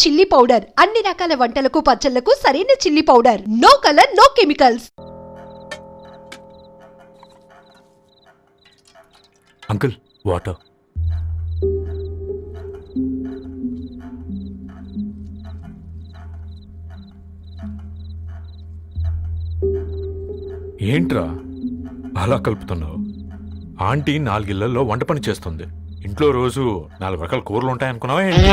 Chilli powder అన్ని రకాల వంటలకు పచ్చళ్లకు సరైన chilli powder. No colour, no chemicals. Uncle water. ఏంట్రా అలా కలుపుతున్నావు? ఆంటీ 4 ఇళ్లలో వంట పని చేస్తుంది. ఇంట్లో రోజు 4 రకాల కూరలు ఉంటాయనుకున్నావా ఏంటి?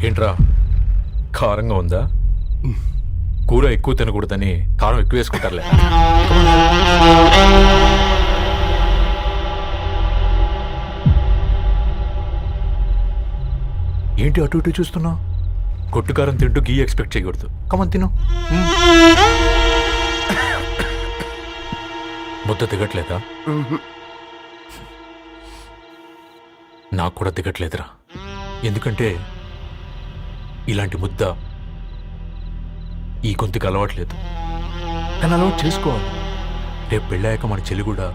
ఏంట్రా కారంగా ఉందా? కూర ఎక్కువ తినకూడదని కారం ఎక్కువ వేసుకుంటారులే. ఏంటి అటు ఇటు చూస్తున్నావు? కొట్టుకారం తింటూ గీ ఎక్స్పెక్ట్ చేయకూడదు. కమన్ తిను. ముద్ద దిగట్లేదా? నాకు కూడా దిగట్లేదురా. ఎందుకంటే ఇలాంటి ముద్ద ఈ గొంతుకి అలవాట్లేదు. కానీ అలవాటు చేసుకోవాలి. రేపు పెళ్ళాక మన చెల్లి కూడా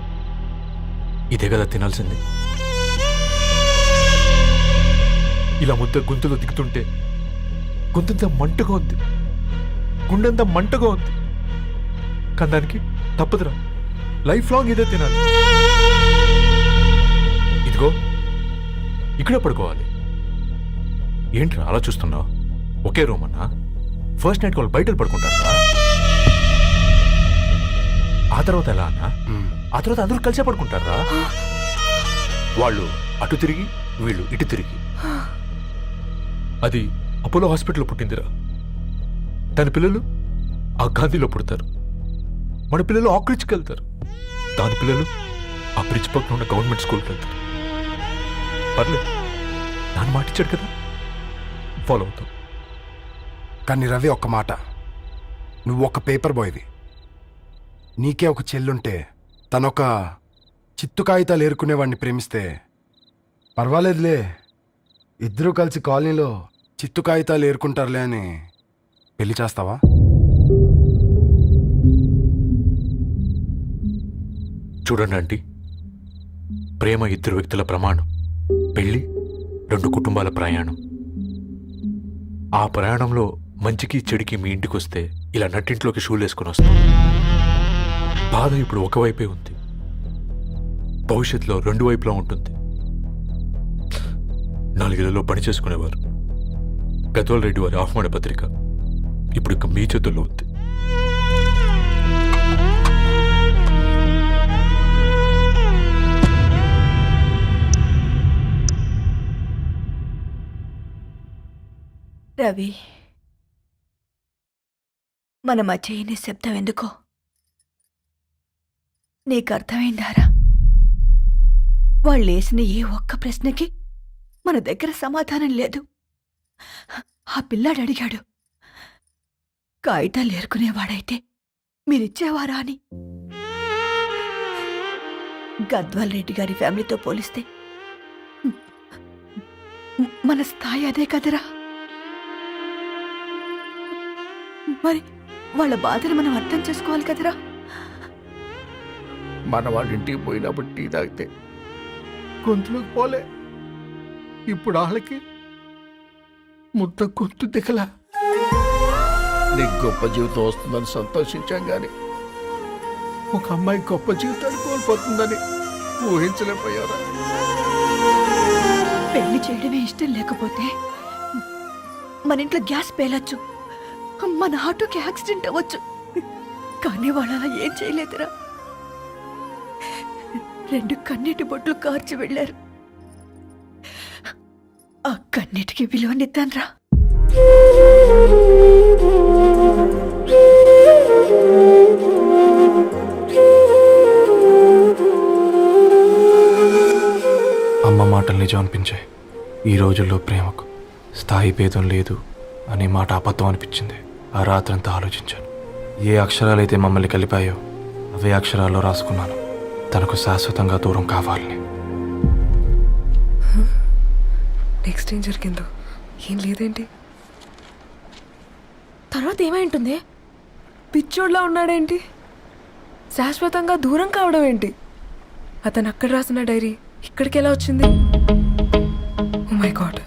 ఇదే కదా తినాల్సింది. ఇలా ముద్ద గొంతులో దిగుతుంటే గొంతంతా మంటగా ఉంది, గుండెంతా మంటగా ఉంది. కానీ దానికి తప్పదురా, లైఫ్ లాంగ్ ఇదే తినాలి. ఇదిగో ఇక్కడే పడుకోవాలి. ఏంట్రా అలా చూస్తున్నావు? ఒకే రూమ్ అన్నా? ఫస్ట్ నైట్ వాళ్ళు బయటకు పడుకుంటారా? ఆ తర్వాత ఎలా అన్నా? ఆ తర్వాత అందరూ కలిసే పడుకుంటారా? వాళ్ళు అటు తిరిగి, వీళ్ళు ఇటు తిరిగి. అది అపోలో హాస్పిటల్లో పుట్టిందిరా. దాని పిల్లలు ఆ గాంధీలో పుడతారు. మన పిల్లలు ఆక్రిడ్జ్కి వెళ్తారు. దాని పిల్లలు ఆ బ్రిడ్జ్ పక్కన ఉన్న గవర్నమెంట్ స్కూల్కి వెళ్తారు. పర్లేదు, దాని మాట ఇచ్చాడు కదా, ఫాలో అవుతాం. కానీ రవి, ఒక్క మాట, నువ్వు ఒక పేపర్ బాయ్వి. నీకే ఒక చెల్లుంటే తనొక చిత్తు కాగితాలు ఏరుకునేవాడిని ప్రేమిస్తే పర్వాలేదులే, ఇద్దరూ కలిసి కాలనీలో చిత్తు కాగితాలు ఏరుకుంటారులే అని పెళ్లి చేస్తావా? చూడండి ఆంటీ, ప్రేమ 2 వ్యక్తుల ప్రమాణం, పెళ్లి 2 కుటుంబాల ప్రయాణం. ఆ ప్రయాణంలో మంచికి చెడికి మీ ఇంటికి వస్తే ఇలా నట్టింట్లోకి షూలు వేసుకొని వస్తాం. బాధ ఇప్పుడు ఒకవైపే ఉంది, భవిష్యత్తులో 2 వైపులా ఉంటుంది. 4 ఇళ్లలో పని చేసుకునేవారు గద్వాల్ రెడ్డి వారి ఆహ్వాన పత్రిక ఇప్పుడు ఇక మీ చేతుల్లో ఉంది. రవి, మన మధ్య ఈ నిశ్శబ్దం ఎందుకో నీకు అర్థమైందారా? వాళ్ళేసిన ఏ ఒక్క ప్రశ్నకి మన దగ్గర సమాధానం లేదు. ఆ పిల్లాడు అడిగాడు, కాగితాలు ఏరుకునేవాడైతే మీరిచ్చేవారా అని. గద్వాల్ రెడ్డి గారి ఫ్యామిలీతో పోలిస్తే మన స్థాయి అదే కదరా. మరి వాళ్ళ బాధను మనం అర్థం చేసుకోవాలి కదరా. మన వాళ్ళ ఇంటికి పోయినప్పుడు టీ తాగితే గొంతులోకి పోలే, ఇప్పుడు వాళ్ళకి ముద్ద గొంతు దిగలా. నీకు గొప్ప జీవితం వస్తుందని సంతోషించాం కానీ ఒక అమ్మాయి గొప్ప జీవితాన్ని కోల్పోతుందని ఊహించలేకపోయారా? పెళ్లి చేయడమే ఇష్టం లేకపోతే మన ఇంట్లో గ్యాస్ పేలొచ్చు, మన ఆటోకి యాక్సిడెంట్ అవ్వచ్చు. కానీ వాళ్ళు అలా ఏం చేయలేదురా. 2 కన్నీటి బొట్లు కార్చి వెళ్ళారు. ఆ కన్నీటికి విలువనిద్దాన్రా. అమ్మ మాటలు నిజం అనిపించాయి. ఈ రోజుల్లో ప్రేమకు స్థాయి భేదం లేదు అనే మాట అబద్ధం అనిపించింది. ఆ రాత్రంతా ఆలోచించాను. ఏ అక్షరాలైతే మమ్మల్ని కలిపాయో అవే అక్షరాల్లో రాసుకున్నాను, తనకు శాశ్వతంగా దూరం కావాలని. నెక్స్ట్ ఏం జరిగిందో ఏం లేదేంటి? తర్వాత ఏమై ఉంటుంది? పిచ్చోడ్లా ఉన్నాడేంటి? శాశ్వతంగా దూరం కావడం ఏంటి? అతను అక్కడ రాసిన డైరీ ఇక్కడికి ఎలా వచ్చింది? Oh my God,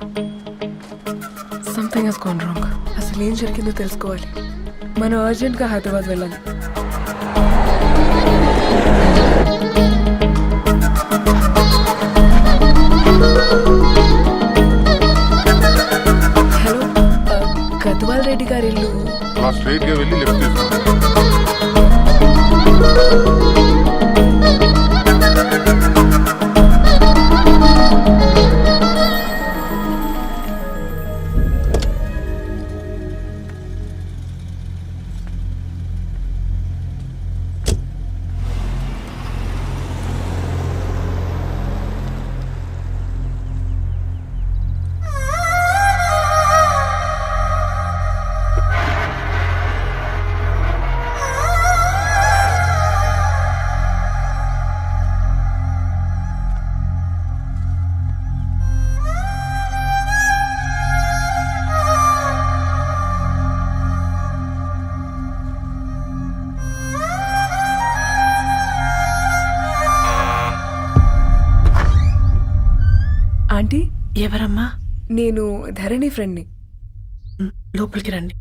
something has gone wrong. అసలు ఏం జరిగిందో తెలుసుకోవాలి. మనం అర్జెంట్గా హైదరాబాద్ వెళ్ళాలి. హలో, గద్వాల్ రెడ్డి గారి ఇల్లు. స్ట్రైట్ గా వెళ్ళి లెఫ్ట్ తీసుకోండి. ఆంటీ, ఎవరమ్మా? నేను ధరణి ఫ్రెండ్ని. లోపలికి రండి.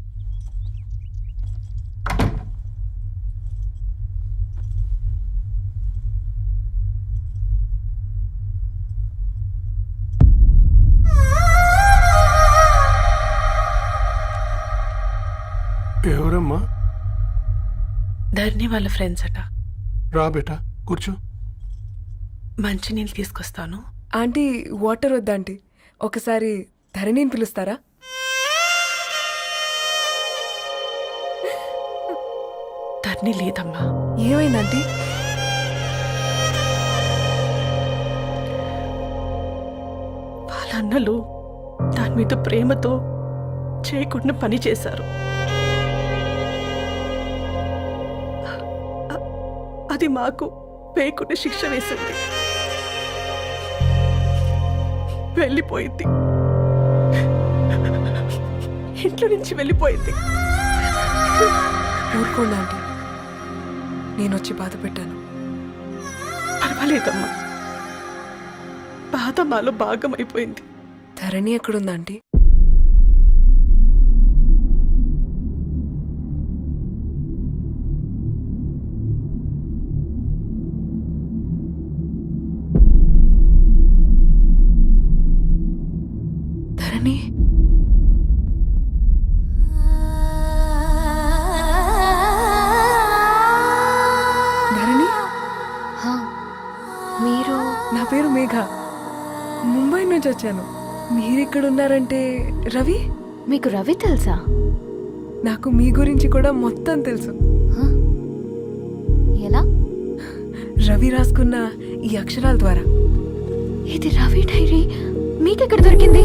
ఎవరమ్మా? ధరణి వాళ్ళ ఫ్రెండ్స్ అట. రా బేటా, కూర్చో. మంచినీళ్ళు తీసుకొస్తాను. ఆంటీ, వాటర్ వద్దా ఆంటీ? ఒకసారి ధరణిని పిలుస్తారా? ధరణి లేదమ్మా. ఏమైందంటీ? వాళ్ళ అన్నలు దాని మీద ప్రేమతో చేయకుండా పని చేశారు. అది మాకు వేయకుండా శిక్ష వేసింది. వెళ్ళిపోయింది, ఇంట్లో నుంచి వెళ్ళిపోయింది. ఊరుకోండి ఆంటీ, నేను వచ్చి బాధ పెట్టాను. పర్వాలేదమ్మా, బాధ మాలో భాగం అయిపోయింది. ధరణి ఎక్కడుందా ఆంటీ? ధరణి, ధరణి, మీరు? నా పేరు మేఘ, ముంబై నుంచి వచ్చాను. మీరిక్కడ ఉన్నారంటే రవి? మీకు రవి తెలుసా? నాకు మీ గురించి కూడా మొత్తం తెలుసు. హ? ఎలా? రవి రాసుకున్న ఈ అక్షరాల ద్వారా. ఇది రవి డైరీ మీకెక్కడ దొరికింది?